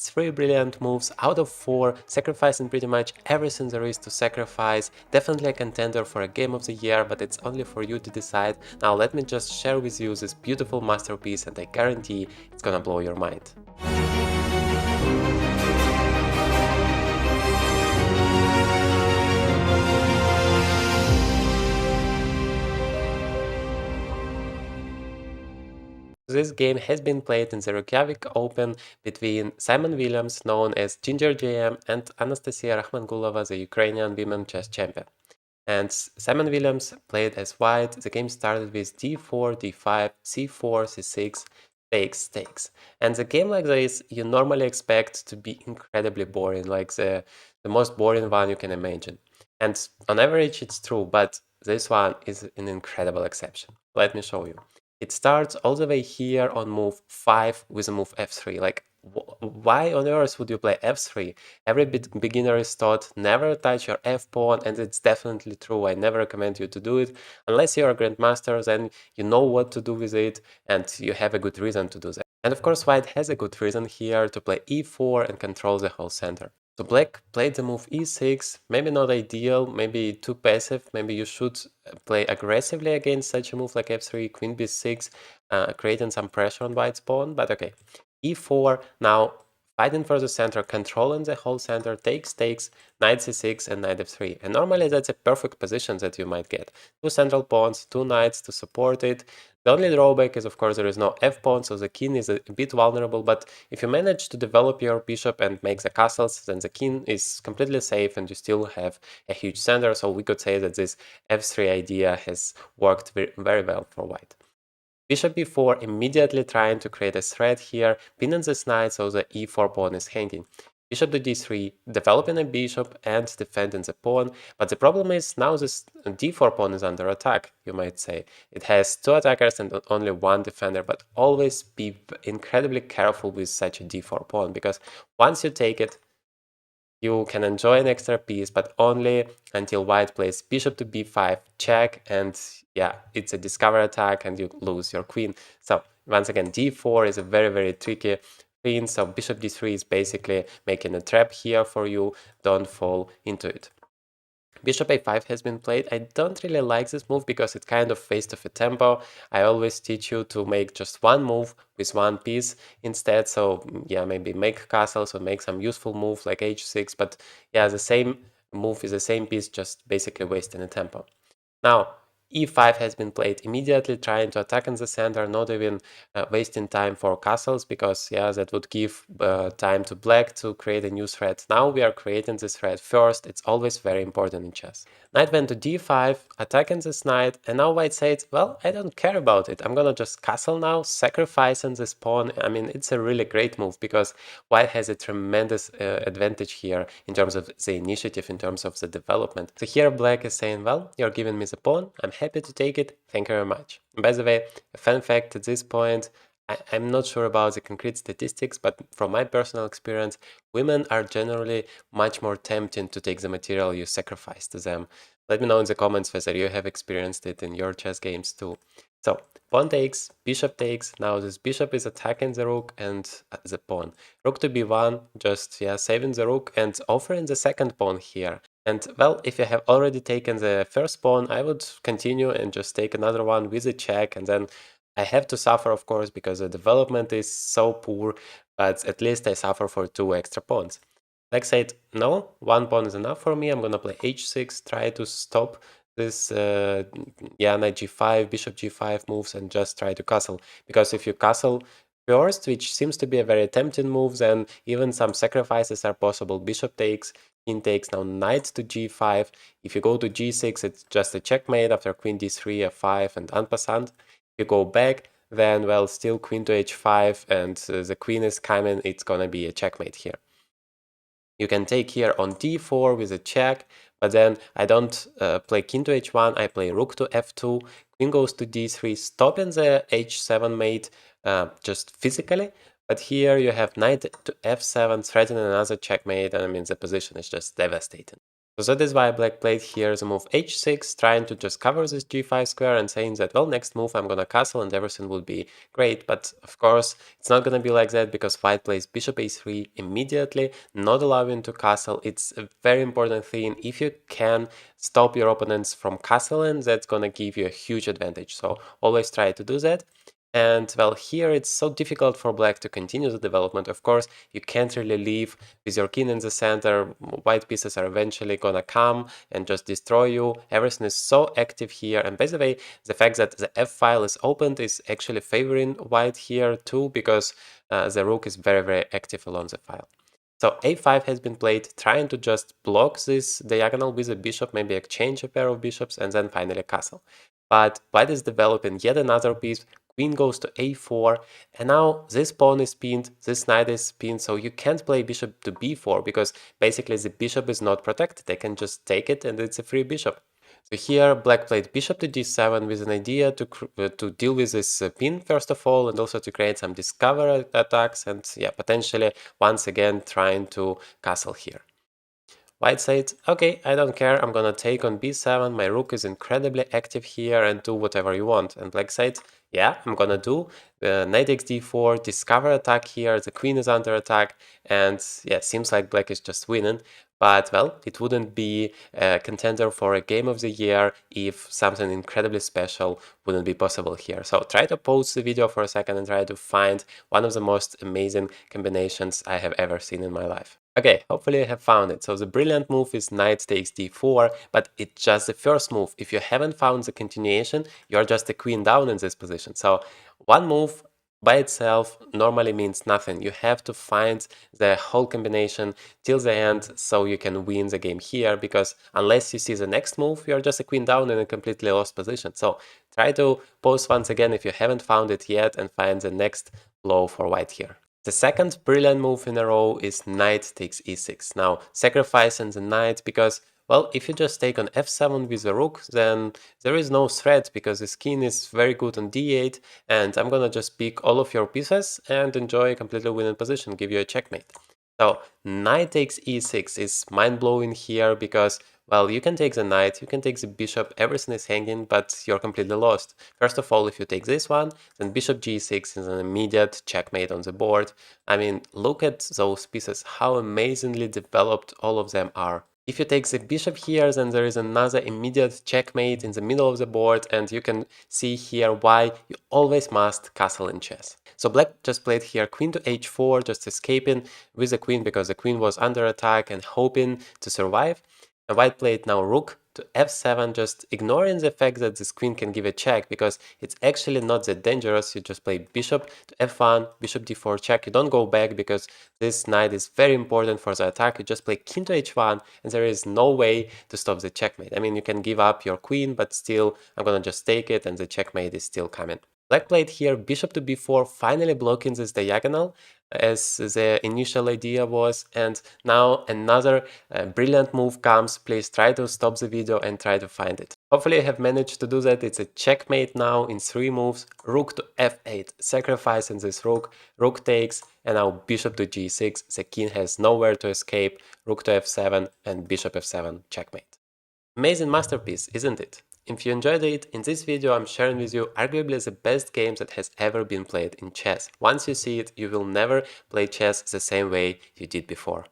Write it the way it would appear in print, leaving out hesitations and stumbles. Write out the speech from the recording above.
3 brilliant moves out of 4, sacrificing pretty much everything there is to sacrifice. Definitely a contender for a game of the year, but it's only for you to decide. Now let me just share with you this beautiful masterpiece, and I guarantee it's gonna blow your mind. This game has been played in the Reykjavik Open between Simon Williams, known as Ginger JM, and Anastasia Rakhmangulova, the Ukrainian women chess champion. And Simon Williams played as white. The game started with d4, d5, c4, c6, takes, takes. And the game like this, you normally expect to be incredibly boring, like the most boring one you can imagine. And on average, it's true, but this one is an incredible exception. Let me show you. It starts all the way here on move 5 with a move f3. Like, why on earth would you play f3? Every beginner is taught never touch your f-pawn, and it's definitely true. I never recommend you to do it. Unless you're a grandmaster, then you know what to do with it, and you have a good reason to do that. And of course, white has a good reason here to play e4 and control the whole center. So black played the move e6, maybe not ideal, maybe too passive, maybe you should play aggressively against such a move like f3, queen b6, creating some pressure on white's pawn, but okay. e4, now fighting for the center, controlling the whole center, takes, takes, knight c6 and knight f3. And normally that's a perfect position that you might get. Two central pawns, two knights to support it. The only drawback is, of course, there is no f-pawn, so the king is a bit vulnerable, but if you manage to develop your bishop and make the castles, then the king is completely safe and you still have a huge center, so we could say that this f3 idea has worked very well for white. Bishop b4, immediately trying to create a threat here, pinning this knight so the e4 pawn is hanging. Bishop to d3, developing a bishop and defending the pawn, but the problem is now this d4 pawn is under attack, you might say. It has two attackers and only one defender, but always be incredibly careful with such a d4 pawn, because once you take it, you can enjoy an extra piece, but only until white plays bishop to b5, check, and yeah, it's a discover attack and you lose your queen. So once again, d4 is a very tricky queen, so bishop d3 is basically making a trap here for you. Don't fall into it. Bishop a5 has been played. I don't really like this move because it kind of waste of a tempo. I always teach you to make just one move with one piece instead. So yeah, maybe make castles or make some useful move like h6. But yeah, the same move is the same piece, just basically wasting a tempo. Now, e5 has been played immediately, trying to attack in the center, not even wasting time for castles, because yeah, that would give time to black to create a new threat. Now we are creating this threat first. It's always very important in chess. Knight went to d5, attacking this knight, and now white said, well, I don't care about it. I'm gonna just castle now, sacrificing this pawn. I mean, it's a really great move because white has a tremendous advantage here in terms of the initiative, in terms of the development. So here black is saying, well, you're giving me the pawn, I'm happy to take it, thank you very much. And by the way, a fun fact at this point, I'm not sure about the concrete statistics, but from my personal experience, women are generally much more tempting to take the material you sacrifice to them. Let me know in the comments whether you have experienced it in your chess games too. So, pawn takes, bishop takes, now this bishop is attacking the rook and the pawn. Rook to b1, just yeah, saving the rook and offering the second pawn here. And well, if you have already taken the first pawn, I would continue and just take another one with a check, and then I have to suffer, of course, because the development is so poor, but at least I suffer for two extra pawns. Like I said, no, one pawn is enough for me. I'm gonna play h6, try to stop this knight g5, bishop g5 moves, and just try to castle. Because if you castle first, which seems to be a very tempting move, then even some sacrifices are possible. Bishop takes, king takes, now knight to g5. If you go to g6, it's just a checkmate after queen d3, f5, and en passant. If you go back, then, well, still queen to h5, and the queen is coming, it's gonna be a checkmate here. You can take here on d4 with a check, but then I don't play king to h1, I play rook to f2, queen goes to d3, stopping the h7 mate just physically, but here you have knight to f7 threatening another checkmate, and I mean the position is just devastating. So that is why black played here the move h6, trying to just cover this g5 square and saying that, well, next move I'm gonna castle and everything will be great. But of course, it's not gonna be like that because white plays bishop a3 immediately, not allowing to castle. It's a very important thing. If you can stop your opponents from castling, that's gonna give you a huge advantage. So always try to do that. And well, here it's so difficult for black to continue the development. Of course, you can't really leave with your king in the center. White pieces are eventually gonna come and just destroy you. Everything is so active here. And by the way, the fact that the f file is opened is actually favoring white here too, because the rook is very, very active along the file. So a5 has been played, trying to just block this diagonal with a bishop, maybe exchange a pair of bishops, and then finally castle. But white is developing yet another piece. Queen goes to a4, and now this pawn is pinned, this knight is pinned, so you can't play bishop to b4 because basically the bishop is not protected. They can just take it and it's a free bishop. So here black played bishop to d7 with an idea to deal with this pin first of all, and also to create some discover attacks, and yeah, potentially once again trying to castle here. White said, okay, I don't care, I'm gonna take on b7, my rook is incredibly active here and do whatever you want. And black said, yeah, I'm gonna do knight takes d4, discover attack here, the queen is under attack, and yeah, seems like black is just winning. But well, it wouldn't be a contender for a game of the year if something incredibly special wouldn't be possible here. So try to pause the video for a second and try to find one of the most amazing combinations I have ever seen in my life. Okay, hopefully you have found it. So the brilliant move is knight takes d4, but it's just the first move. If you haven't found the continuation, you're just a queen down in this position. So one move by itself normally means nothing. You have to find the whole combination till the end so you can win the game here, because unless you see the next move, you're just a queen down in a completely lost position. So try to pause once again if you haven't found it yet and find the next blow for white here. The second brilliant move in a row is knight takes e6. Now, sacrificing the knight because, well, if you just take on f7 with the rook, then there is no threat because the king is very good on d8, and I'm gonna just pick all of your pieces and enjoy a completely winning position, give you a checkmate. So knight takes e6 is mind-blowing here because, well, you can take the knight, you can take the bishop, everything is hanging, but you're completely lost. First of all, if you take this one, then bishop g6 is an immediate checkmate on the board. I mean, look at those pieces, how amazingly developed all of them are. If you take the bishop here, then there is another immediate checkmate in the middle of the board, and you can see here why you always must castle in chess. So black just played here queen to h4, just escaping with the queen because the queen was under attack and hoping to survive. And white played now rook to f7, just ignoring the fact that this queen can give a check because it's actually not that dangerous. You just play bishop to f1, bishop d4 check. You don't go back because this knight is very important for the attack. You just play king to h1 and there is no way to stop the checkmate. I mean, you can give up your queen, but still I'm gonna just take it and the checkmate is still coming. Black played here bishop to b4, finally blocking this diagonal as the initial idea was, and now another brilliant move comes. Please try to stop the video and try to find it. Hopefully I have managed to do that. It's a checkmate now in 3 moves. Rook to f8, sacrificing this rook, rook takes, and now bishop to g6. The king has nowhere to escape, rook to f7 and bishop f7 checkmate. Amazing masterpiece, isn't it? If you enjoyed it, in this video I'm sharing with you arguably the best game that has ever been played in chess. Once you see it, you will never play chess the same way you did before.